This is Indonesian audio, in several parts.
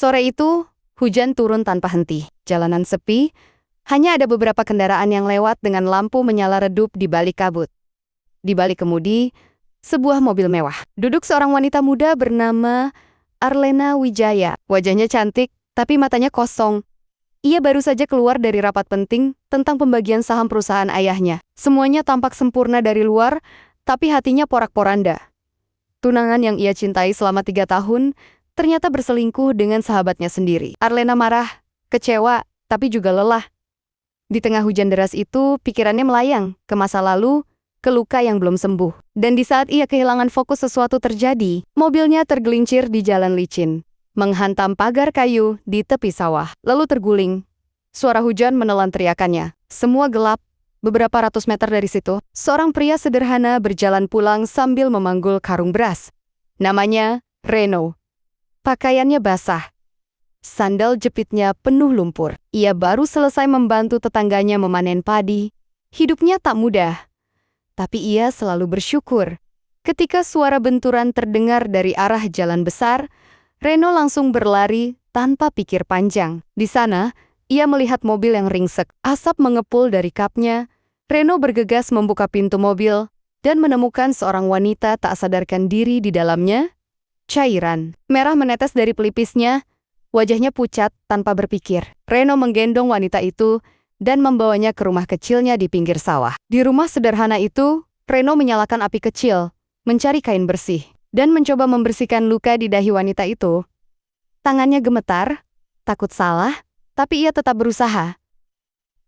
Sore itu, hujan turun tanpa henti. Jalanan sepi, hanya ada beberapa kendaraan yang lewat dengan lampu menyala redup di balik kabut. Di balik kemudi, sebuah mobil mewah. Duduk seorang wanita muda bernama Arlena Wijaya. Wajahnya cantik, tapi matanya kosong. Ia baru saja keluar dari rapat penting tentang pembagian saham perusahaan ayahnya. Semuanya tampak sempurna dari luar, tapi hatinya porak-poranda. Tunangan yang ia cintai selama 3 tahun, ternyata berselingkuh dengan sahabatnya sendiri. Arlena marah, kecewa, tapi juga lelah. Di tengah hujan deras itu, pikirannya melayang ke masa lalu, ke luka yang belum sembuh. Dan di saat ia kehilangan fokus sesuatu terjadi, mobilnya tergelincir di jalan licin, menghantam pagar kayu di tepi sawah, lalu terguling. Suara hujan menelan teriakannya. Semua gelap. Beberapa ratus meter dari situ, seorang pria sederhana berjalan pulang sambil memanggul karung beras. Namanya Reno. Pakaiannya basah. Sandal jepitnya penuh lumpur. Ia baru selesai membantu tetangganya memanen padi. Hidupnya tak mudah. Tapi ia selalu bersyukur. Ketika suara benturan terdengar dari arah jalan besar, Reno langsung berlari tanpa pikir panjang. Di sana, ia melihat mobil yang ringsek. Asap mengepul dari kapnya. Reno bergegas membuka pintu mobil dan menemukan seorang wanita tak sadarkan diri di dalamnya. Cairan merah menetes dari pelipisnya, wajahnya pucat tanpa berpikir. Reno menggendong wanita itu dan membawanya ke rumah kecilnya di pinggir sawah. Di rumah sederhana itu, Reno menyalakan api kecil, mencari kain bersih, dan mencoba membersihkan luka di dahi wanita itu. Tangannya gemetar, takut salah, tapi ia tetap berusaha.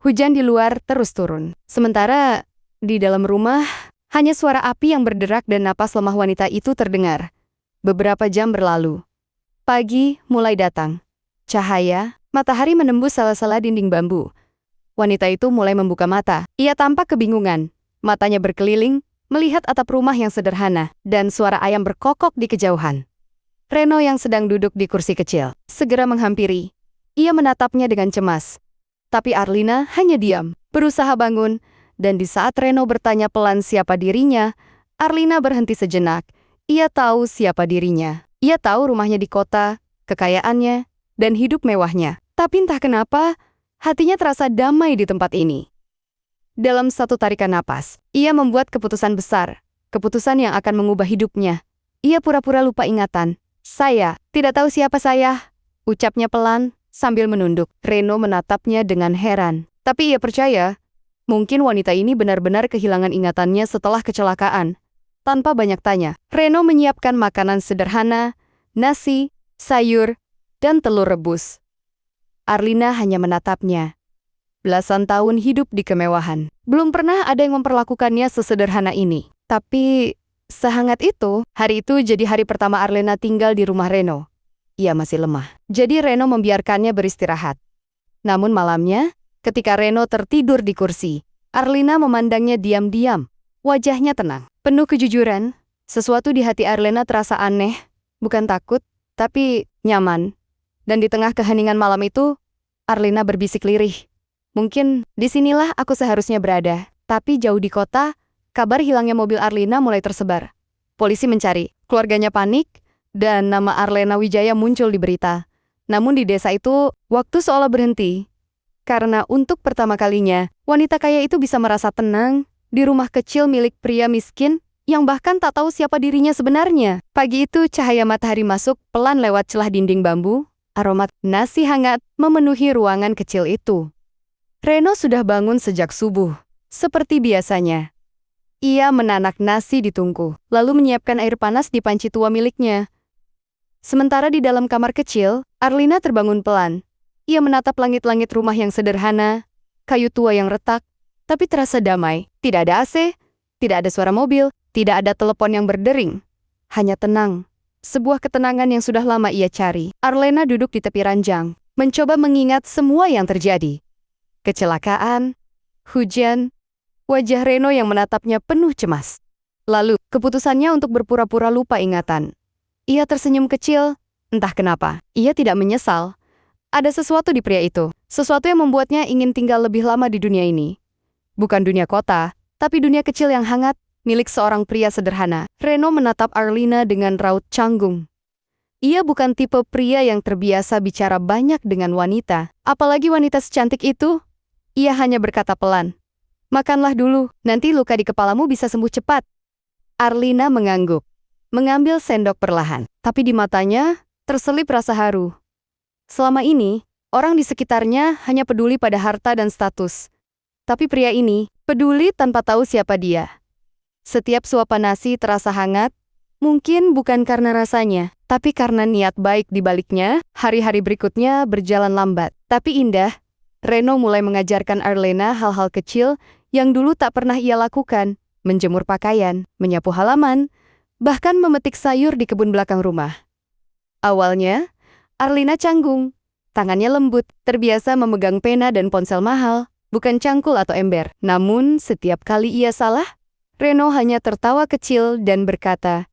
Hujan di luar terus turun. Sementara di dalam rumah, hanya suara api yang berderak dan napas lemah wanita itu terdengar. Beberapa jam berlalu. Pagi mulai datang. Cahaya, matahari menembus sela-sela dinding bambu. Wanita itu mulai membuka mata. Ia tampak kebingungan. Matanya berkeliling, melihat atap rumah yang sederhana, dan suara ayam berkokok di kejauhan. Reno yang sedang duduk di kursi kecil, segera menghampiri. Ia menatapnya dengan cemas. Tapi Arlena hanya diam, berusaha bangun, dan di saat Reno bertanya pelan siapa dirinya, Arlena berhenti sejenak. Ia tahu siapa dirinya. Ia tahu rumahnya di kota, kekayaannya, dan hidup mewahnya. Tapi entah kenapa, hatinya terasa damai di tempat ini. Dalam satu tarikan napas, ia membuat keputusan besar, keputusan yang akan mengubah hidupnya. Ia pura-pura lupa ingatan. Saya tidak tahu siapa saya, ucapnya pelan sambil menunduk. Reno menatapnya dengan heran. Tapi ia percaya, mungkin wanita ini benar-benar kehilangan ingatannya setelah kecelakaan. Tanpa banyak tanya, Reno menyiapkan makanan sederhana, nasi, sayur, dan telur rebus. Arlena hanya menatapnya. Belasan tahun hidup di kemewahan. Belum pernah ada yang memperlakukannya sesederhana ini. Tapi sehangat itu, hari itu jadi hari pertama Arlena tinggal di rumah Reno. Ia masih lemah. Jadi Reno membiarkannya beristirahat. Namun malamnya, ketika Reno tertidur di kursi, Arlena memandangnya diam-diam. Wajahnya tenang, penuh kejujuran. Sesuatu di hati Arlena terasa aneh, bukan takut, tapi nyaman. Dan di tengah keheningan malam itu, Arlena berbisik lirih. Mungkin disinilah aku seharusnya berada. Tapi jauh di kota, kabar hilangnya mobil Arlena mulai tersebar. Polisi mencari, keluarganya panik, dan nama Arlena Wijaya muncul di berita. Namun di desa itu, waktu seolah berhenti. Karena untuk pertama kalinya, wanita kaya itu bisa merasa tenang di rumah kecil milik pria miskin yang bahkan tak tahu siapa dirinya sebenarnya. Pagi itu cahaya matahari masuk pelan lewat celah dinding bambu. Aroma nasi hangat memenuhi ruangan kecil itu. Reno sudah bangun sejak subuh. Seperti biasanya. Ia menanak nasi di tungku, lalu menyiapkan air panas di panci tua miliknya. Sementara di dalam kamar kecil, Arlena terbangun pelan. Ia menatap langit-langit rumah yang sederhana, kayu tua yang retak, tapi terasa damai. Tidak ada AC, tidak ada suara mobil, tidak ada telepon yang berdering. Hanya tenang. Sebuah ketenangan yang sudah lama ia cari. Arlena duduk di tepi ranjang, mencoba mengingat semua yang terjadi. Kecelakaan, hujan, wajah Reno yang menatapnya penuh cemas. Lalu, keputusannya untuk berpura-pura lupa ingatan. Ia tersenyum kecil, entah kenapa. Ia tidak menyesal. Ada sesuatu di pria itu, sesuatu yang membuatnya ingin tinggal lebih lama di dunia ini. Bukan dunia kota, tapi dunia kecil yang hangat, milik seorang pria sederhana. Reno menatap Arlena dengan raut canggung. Ia bukan tipe pria yang terbiasa bicara banyak dengan wanita, apalagi wanita secantik itu. Ia hanya berkata pelan, "Makanlah dulu, nanti luka di kepalamu bisa sembuh cepat." Arlina mengangguk, mengambil sendok perlahan, tapi di matanya terselip rasa haru. Selama ini, orang di sekitarnya hanya peduli pada harta dan status. Tapi pria ini peduli tanpa tahu siapa dia. Setiap suapan nasi terasa hangat, mungkin bukan karena rasanya, tapi karena niat baik di baliknya. Hari-hari berikutnya berjalan lambat, tapi indah. Reno mulai mengajarkan Arlina hal-hal kecil yang dulu tak pernah ia lakukan. Menjemur pakaian, menyapu halaman, bahkan memetik sayur di kebun belakang rumah. Awalnya, Arlina canggung. Tangannya lembut, terbiasa memegang pena dan ponsel mahal, bukan cangkul atau ember. Namun, setiap kali ia salah, Reno hanya tertawa kecil dan berkata,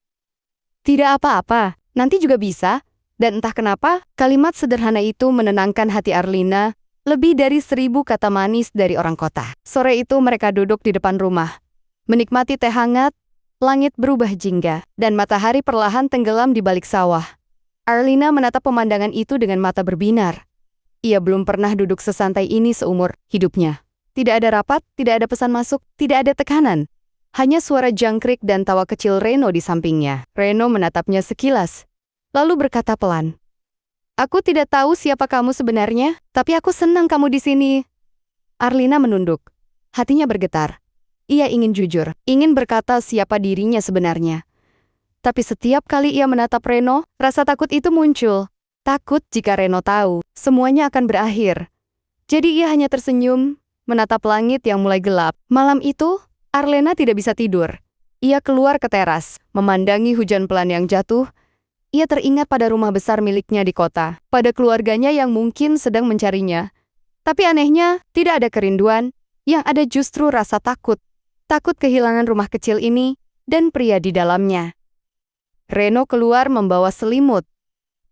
"Tidak apa-apa, nanti juga bisa." Dan entah kenapa, kalimat sederhana itu menenangkan hati Arlina lebih dari 1000 kata manis dari orang kota. Sore itu mereka duduk di depan rumah, menikmati teh hangat, langit berubah jingga, dan matahari perlahan tenggelam di balik sawah. Arlina menatap pemandangan itu dengan mata berbinar. Ia belum pernah duduk sesantai ini seumur hidupnya. Tidak ada rapat, tidak ada pesan masuk, tidak ada tekanan. Hanya suara jangkrik dan tawa kecil Reno di sampingnya. Reno menatapnya sekilas, lalu berkata pelan, "Aku tidak tahu siapa kamu sebenarnya, tapi aku senang kamu di sini." Arlina menunduk. Hatinya bergetar. Ia ingin jujur, ingin berkata siapa dirinya sebenarnya. Tapi setiap kali ia menatap Reno, rasa takut itu muncul. Takut jika Reno tahu, semuanya akan berakhir. Jadi ia hanya tersenyum, menatap langit yang mulai gelap. Malam itu, Arlina tidak bisa tidur. Ia keluar ke teras, memandangi hujan pelan yang jatuh. Ia teringat pada rumah besar miliknya di kota, pada keluarganya yang mungkin sedang mencarinya. Tapi anehnya, tidak ada kerinduan, yang ada justru rasa takut. Takut kehilangan rumah kecil ini dan pria di dalamnya. Reno keluar membawa selimut.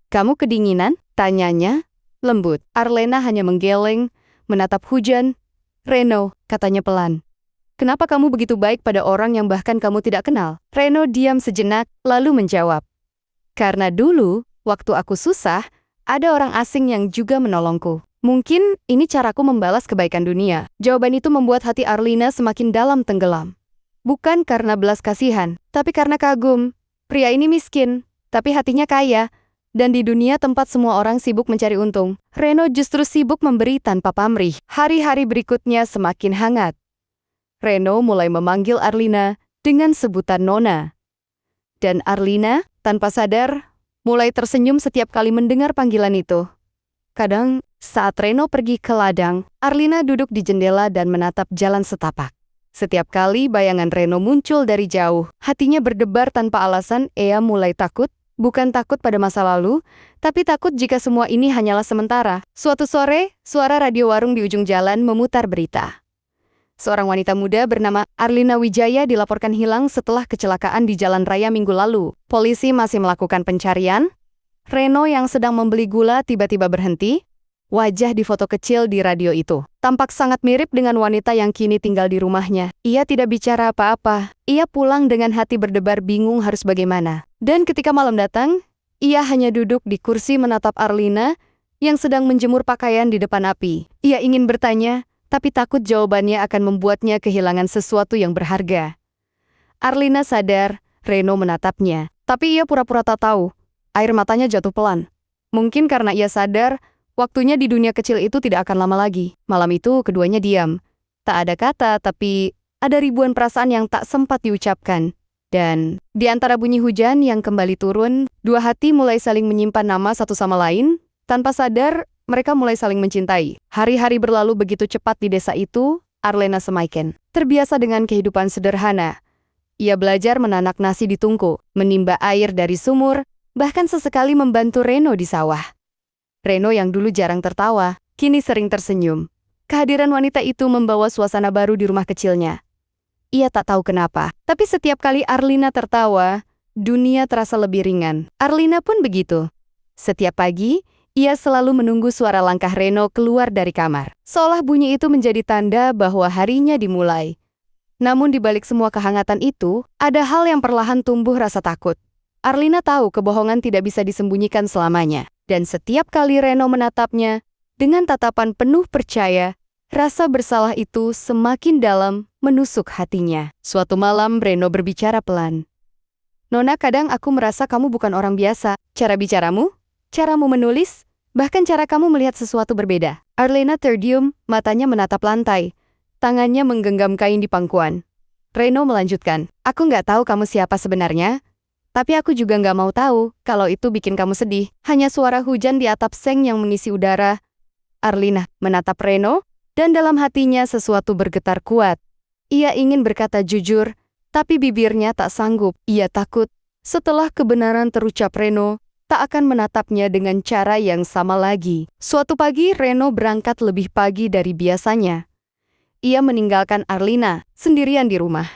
"Kamu kedinginan?" tanyanya, lembut. Arlina hanya menggeleng, menatap hujan. "Reno," katanya pelan, "kenapa kamu begitu baik pada orang yang bahkan kamu tidak kenal?" Reno diam sejenak, lalu menjawab, "Karena dulu, waktu aku susah, ada orang asing yang juga menolongku. Mungkin ini caraku membalas kebaikan dunia." Jawaban itu membuat hati Arlina semakin dalam tenggelam. Bukan karena belas kasihan, tapi karena kagum. Pria ini miskin, tapi hatinya kaya. Dan di dunia tempat semua orang sibuk mencari untung, Reno justru sibuk memberi tanpa pamrih. Hari-hari berikutnya semakin hangat. Reno mulai memanggil Arlina dengan sebutan Nona. Dan Arlina, tanpa sadar, mulai tersenyum setiap kali mendengar panggilan itu. Kadang, saat Reno pergi ke ladang, Arlina duduk di jendela dan menatap jalan setapak. Setiap kali bayangan Reno muncul dari jauh, hatinya berdebar tanpa alasan. Ia mulai takut, bukan takut pada masa lalu, tapi takut jika semua ini hanyalah sementara. Suatu sore, suara radio warung di ujung jalan memutar berita. Seorang wanita muda bernama Arlina Wijaya dilaporkan hilang setelah kecelakaan di jalan raya minggu lalu. Polisi masih melakukan pencarian. Reno yang sedang membeli gula tiba-tiba berhenti. Wajah di foto kecil di radio itu tampak sangat mirip dengan wanita yang kini tinggal di rumahnya. Ia tidak bicara apa-apa. Ia pulang dengan hati berdebar bingung harus bagaimana. Dan ketika malam datang, ia hanya duduk di kursi menatap Arlina yang sedang menjemur pakaian di depan api. Ia ingin bertanya, tapi takut jawabannya akan membuatnya kehilangan sesuatu yang berharga. Arlina sadar, Reno menatapnya. Tapi ia pura-pura tak tahu. Air matanya jatuh pelan. Mungkin karena ia sadar, waktunya di dunia kecil itu tidak akan lama lagi. Malam itu keduanya diam. Tak ada kata, tapi ada ribuan perasaan yang tak sempat diucapkan. Dan di antara bunyi hujan yang kembali turun, dua hati mulai saling menyimpan nama satu sama lain. Tanpa sadar, mereka mulai saling mencintai. Hari-hari berlalu begitu cepat di desa itu. Arlina semakin terbiasa dengan kehidupan sederhana. Ia belajar menanak nasi di tungku, menimba air dari sumur, bahkan sesekali membantu Reno di sawah. Reno yang dulu jarang tertawa, kini sering tersenyum. Kehadiran wanita itu membawa suasana baru di rumah kecilnya. Ia tak tahu kenapa, tapi setiap kali Arlina tertawa, dunia terasa lebih ringan. Arlina pun begitu. Setiap pagi, ia selalu menunggu suara langkah Reno keluar dari kamar. Seolah bunyi itu menjadi tanda bahwa harinya dimulai. Namun di balik semua kehangatan itu, ada hal yang perlahan tumbuh rasa takut. Arlina tahu kebohongan tidak bisa disembunyikan selamanya. Dan setiap kali Reno menatapnya, dengan tatapan penuh percaya, rasa bersalah itu semakin dalam menusuk hatinya. Suatu malam Reno berbicara pelan. Nona, kadang aku merasa kamu bukan orang biasa. Cara bicaramu, caramu menulis, bahkan cara kamu melihat sesuatu berbeda. Arlina terdiam, matanya menatap lantai. Tangannya menggenggam kain di pangkuan. Reno melanjutkan, aku nggak tahu kamu siapa sebenarnya, tapi aku juga nggak mau tahu kalau itu bikin kamu sedih. Hanya suara hujan di atap seng yang mengisi udara. Arlina menatap Reno, dan dalam hatinya sesuatu bergetar kuat. Ia ingin berkata jujur, tapi bibirnya tak sanggup. Ia takut, setelah kebenaran terucap Reno, tak akan menatapnya dengan cara yang sama lagi. Suatu pagi, Reno berangkat lebih pagi dari biasanya. Ia meninggalkan Arlina sendirian di rumah.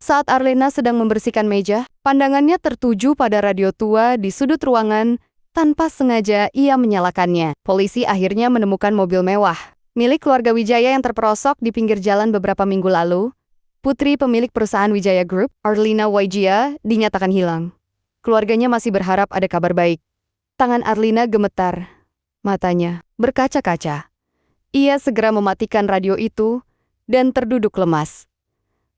Saat Arlina sedang membersihkan meja, pandangannya tertuju pada radio tua di sudut ruangan. Tanpa sengaja, ia menyalakannya. Polisi akhirnya menemukan mobil mewah milik keluarga Wijaya yang terperosok di pinggir jalan beberapa minggu lalu. Putri pemilik perusahaan Wijaya Group, Arlina Wijaya, dinyatakan hilang. Keluarganya masih berharap ada kabar baik. Tangan Arlina gemetar. Matanya berkaca-kaca. Ia segera mematikan radio itu dan terduduk lemas.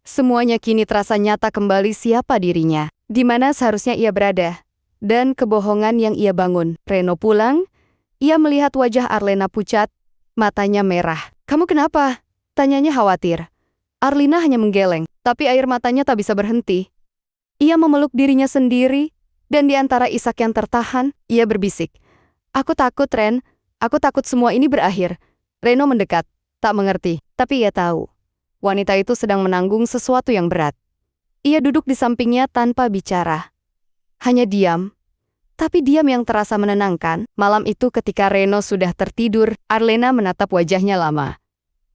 Semuanya kini terasa nyata kembali siapa dirinya, di mana seharusnya ia berada, dan kebohongan yang ia bangun. Reno pulang, ia melihat wajah Arlina pucat, matanya merah. Kamu kenapa? Tanyanya khawatir. Arlina hanya menggeleng, tapi air matanya tak bisa berhenti. Ia memeluk dirinya sendiri, dan di antara isak yang tertahan, ia berbisik. Aku takut, Ren. Aku takut semua ini berakhir. Reno mendekat, tak mengerti, tapi ia tahu. Wanita itu sedang menanggung sesuatu yang berat. Ia duduk di sampingnya tanpa bicara. Hanya diam. Tapi diam yang terasa menenangkan. Malam itu ketika Reno sudah tertidur, Arlina menatap wajahnya lama.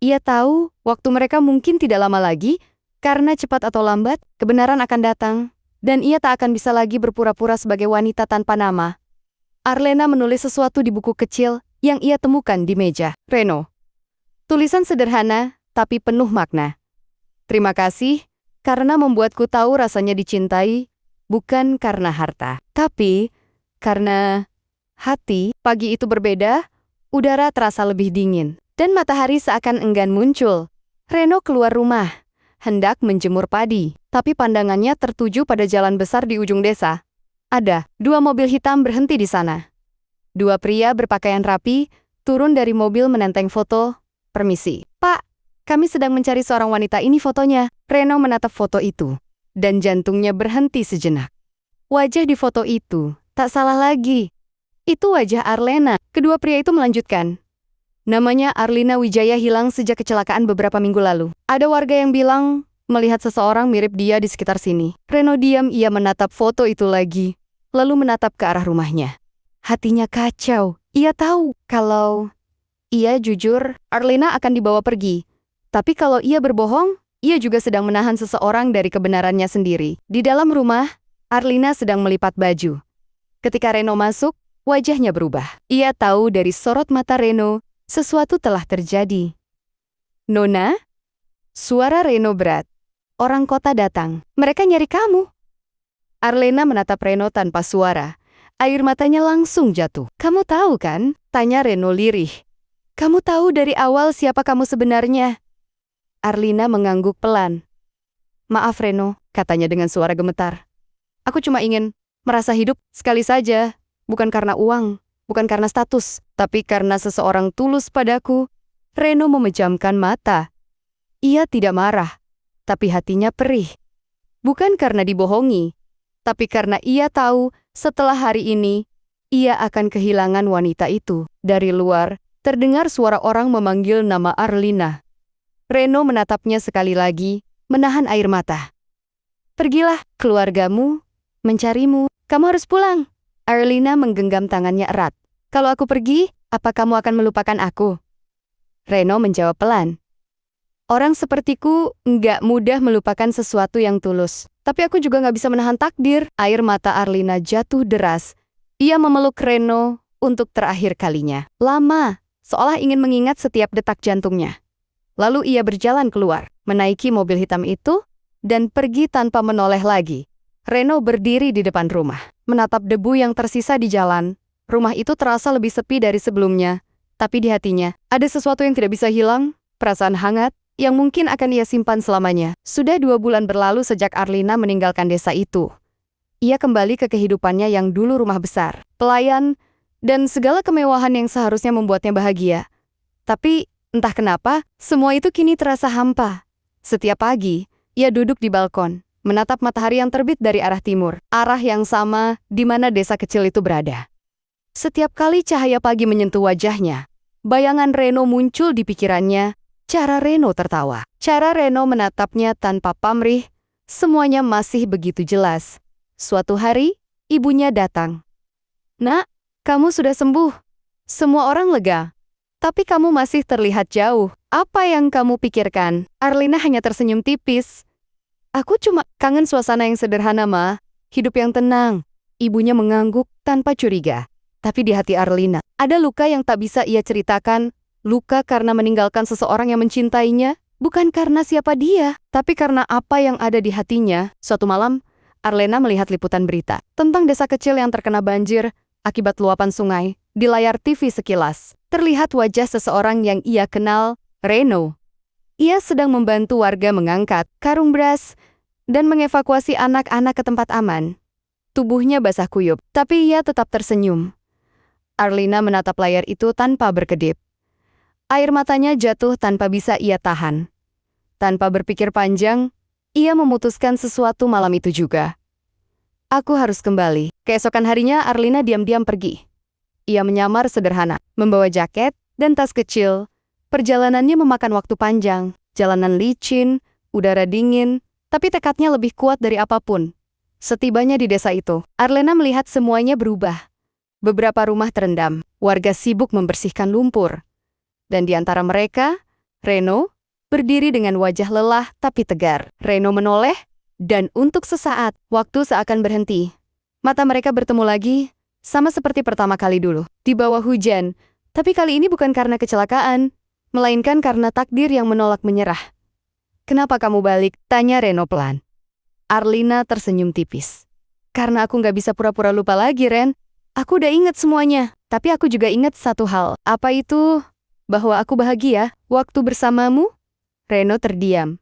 Ia tahu waktu mereka mungkin tidak lama lagi, karena cepat atau lambat, kebenaran akan datang. Dan ia tak akan bisa lagi berpura-pura sebagai wanita tanpa nama. Arlina menulis sesuatu di buku kecil yang ia temukan di meja. Reno. Tulisan sederhana, tapi penuh makna. Terima kasih, karena membuatku tahu rasanya dicintai, bukan karena harta, tapi karena hati. Pagi itu berbeda, udara terasa lebih dingin, dan matahari seakan enggan muncul. Reno keluar rumah, hendak menjemur padi, tapi pandangannya tertuju pada jalan besar di ujung desa. Ada 2 mobil hitam berhenti di sana. 2 pria berpakaian rapi turun dari mobil menenteng foto. Permisi, Pak. Kami sedang mencari seorang wanita, ini fotonya. Reno menatap foto itu, dan jantungnya berhenti sejenak. Wajah di foto itu, tak salah lagi. Itu wajah Arlina. Kedua pria itu melanjutkan. Namanya Arlina Wijaya hilang sejak kecelakaan beberapa minggu lalu. Ada warga yang bilang melihat seseorang mirip dia di sekitar sini. Reno diam, ia menatap foto itu lagi, lalu menatap ke arah rumahnya. Hatinya kacau. Ia tahu kalau ia jujur, Arlina akan dibawa pergi. Tapi kalau ia berbohong, ia juga sedang menahan seseorang dari kebenarannya sendiri. Di dalam rumah, Arlina sedang melipat baju. Ketika Reno masuk, wajahnya berubah. Ia tahu dari sorot mata Reno, sesuatu telah terjadi. Nona? Suara Reno berat. Orang kota datang. Mereka nyari kamu. Arlina menatap Reno tanpa suara. Air matanya langsung jatuh. Kamu tahu kan? Tanya Reno lirih. Kamu tahu dari awal siapa kamu sebenarnya? Arlina mengangguk pelan. Maaf Reno, katanya dengan suara gemetar. Aku cuma ingin merasa hidup sekali saja, bukan karena uang, bukan karena status, tapi karena seseorang tulus padaku. Reno memejamkan mata. Ia tidak marah, tapi hatinya perih. Bukan karena dibohongi, tapi karena ia tahu setelah hari ini, ia akan kehilangan wanita itu. Dari luar, terdengar suara orang memanggil nama Arlina. Reno menatapnya sekali lagi, menahan air mata. Pergilah, keluargamu mencarimu. Kamu harus pulang. Arlina menggenggam tangannya erat. Kalau aku pergi, apa kamu akan melupakan aku? Reno menjawab pelan. Orang sepertiku nggak mudah melupakan sesuatu yang tulus. Tapi aku juga nggak bisa menahan takdir. Air mata Arlina jatuh deras. Ia memeluk Reno untuk terakhir kalinya. Lama, seolah ingin mengingat setiap detak jantungnya. Lalu ia berjalan keluar, menaiki mobil hitam itu, dan pergi tanpa menoleh lagi. Reno berdiri di depan rumah, menatap debu yang tersisa di jalan. Rumah itu terasa lebih sepi dari sebelumnya, tapi di hatinya ada sesuatu yang tidak bisa hilang, perasaan hangat yang mungkin akan ia simpan selamanya. Sudah 2 bulan berlalu sejak Arlina meninggalkan desa itu. Ia kembali ke kehidupannya yang dulu rumah besar, pelayan, dan segala kemewahan yang seharusnya membuatnya bahagia. Tapi entah kenapa, semua itu kini terasa hampa. Setiap pagi, ia duduk di balkon, menatap matahari yang terbit dari arah timur, arah yang sama di mana desa kecil itu berada. Setiap kali cahaya pagi menyentuh wajahnya, bayangan Reno muncul di pikirannya. Cara Reno tertawa, cara Reno menatapnya tanpa pamrih, semuanya masih begitu jelas. Suatu hari, ibunya datang. "Nak, kamu sudah sembuh." Semua orang lega. "Tapi kamu masih terlihat jauh. Apa yang kamu pikirkan?" Arlina hanya tersenyum tipis. "Aku cuma kangen suasana yang sederhana, Ma. Hidup yang tenang." Ibunya mengangguk tanpa curiga. Tapi di hati Arlina, ada luka yang tak bisa ia ceritakan. Luka karena meninggalkan seseorang yang mencintainya, bukan karena siapa dia, tapi karena apa yang ada di hatinya. Suatu malam, Arlina melihat liputan berita tentang desa kecil yang terkena banjir akibat luapan sungai. Di layar TV sekilas, terlihat wajah seseorang yang ia kenal, Reno. Ia sedang membantu warga mengangkat karung beras dan mengevakuasi anak-anak ke tempat aman. Tubuhnya basah kuyup, tapi ia tetap tersenyum. Arlina menatap layar itu tanpa berkedip. Air matanya jatuh tanpa bisa ia tahan. Tanpa berpikir panjang, ia memutuskan sesuatu malam itu juga. "Aku harus kembali." Keesokan harinya Arlina diam-diam pergi. Ia menyamar sederhana, membawa jaket dan tas kecil. Perjalanannya memakan waktu panjang, jalanan licin, udara dingin, tapi tekadnya lebih kuat dari apapun. Setibanya di desa itu, Arlina melihat semuanya berubah. Beberapa rumah terendam, warga sibuk membersihkan lumpur. Dan di antara mereka, Reno berdiri dengan wajah lelah tapi tegar. Reno menoleh, dan untuk sesaat, waktu seakan berhenti. Mata mereka bertemu lagi, sama seperti pertama kali dulu, di bawah hujan. Tapi kali ini bukan karena kecelakaan, melainkan karena takdir yang menolak menyerah. "Kenapa kamu balik?" tanya Reno pelan. Arlina tersenyum tipis. "Karena aku nggak bisa pura-pura lupa lagi, Ren. Aku udah inget semuanya, tapi aku juga inget satu hal." "Apa itu?" "Bahwa aku bahagia waktu bersamamu." Reno terdiam.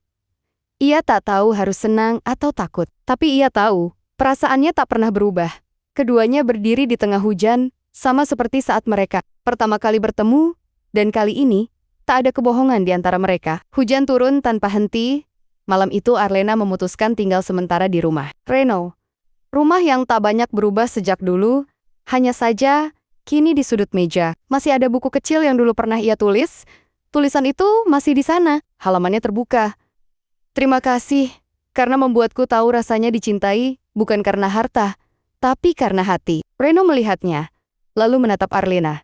Ia tak tahu harus senang atau takut, tapi ia tahu perasaannya tak pernah berubah. Keduanya berdiri di tengah hujan, sama seperti saat mereka pertama kali bertemu, dan kali ini tak ada kebohongan di antara mereka. Hujan turun tanpa henti. Malam itu Arlina memutuskan tinggal sementara di rumah Reno. Rumah yang tak banyak berubah sejak dulu, hanya saja kini di sudut meja masih ada buku kecil yang dulu pernah ia tulis. Tulisan itu masih di sana, halamannya terbuka. "Terima kasih, karena membuatku tahu rasanya dicintai, bukan karena harta, tapi karena hati." Reno melihatnya, lalu menatap Arlina.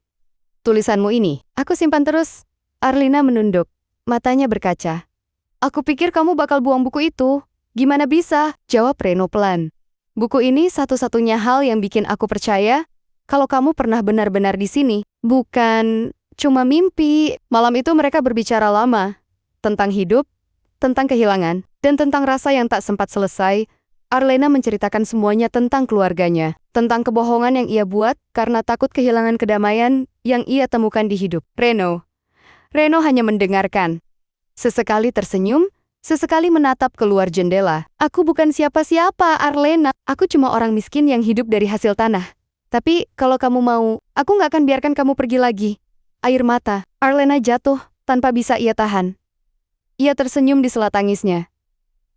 "Tulisanmu ini, aku simpan terus." Arlina menunduk, matanya berkaca. "Aku pikir kamu bakal buang buku itu." "Gimana bisa?" jawab Reno pelan. "Buku ini satu-satunya hal yang bikin aku percaya kalau kamu pernah benar-benar di sini, bukan cuma mimpi." Malam itu mereka berbicara lama, tentang hidup, tentang kehilangan, dan tentang rasa yang tak sempat selesai. Arlina menceritakan semuanya tentang keluarganya, tentang kebohongan yang ia buat karena takut kehilangan kedamaian yang ia temukan di hidup. Reno hanya mendengarkan. Sesekali tersenyum, sesekali menatap keluar jendela. "Aku bukan siapa-siapa, Arlina. Aku cuma orang miskin yang hidup dari hasil tanah. Tapi kalau kamu mau, aku nggak akan biarkan kamu pergi lagi." Air mata Arlina jatuh tanpa bisa ia tahan. Ia tersenyum di sela tangisnya.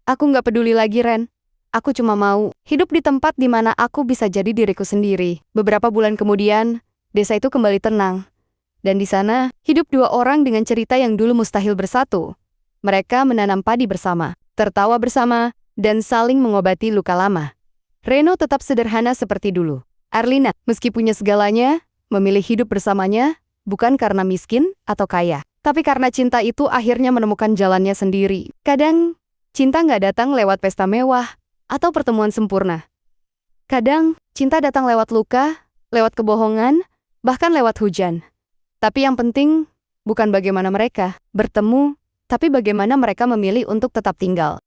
"Aku nggak peduli lagi, Ren. Aku cuma mau hidup di tempat di mana aku bisa jadi diriku sendiri." Beberapa bulan kemudian, desa itu kembali tenang. Dan di sana, hidup 2 orang dengan cerita yang dulu mustahil bersatu. Mereka menanam padi bersama, tertawa bersama, dan saling mengobati luka lama. Reno tetap sederhana seperti dulu. Arlina, meski punya segalanya, memilih hidup bersamanya, bukan karena miskin atau kaya, tapi karena cinta itu akhirnya menemukan jalannya sendiri. Kadang, cinta nggak datang lewat pesta mewah atau pertemuan sempurna. Kadang, cinta datang lewat luka, lewat kebohongan, bahkan lewat hujan. Tapi yang penting, bukan bagaimana mereka bertemu, tapi bagaimana mereka memilih untuk tetap tinggal.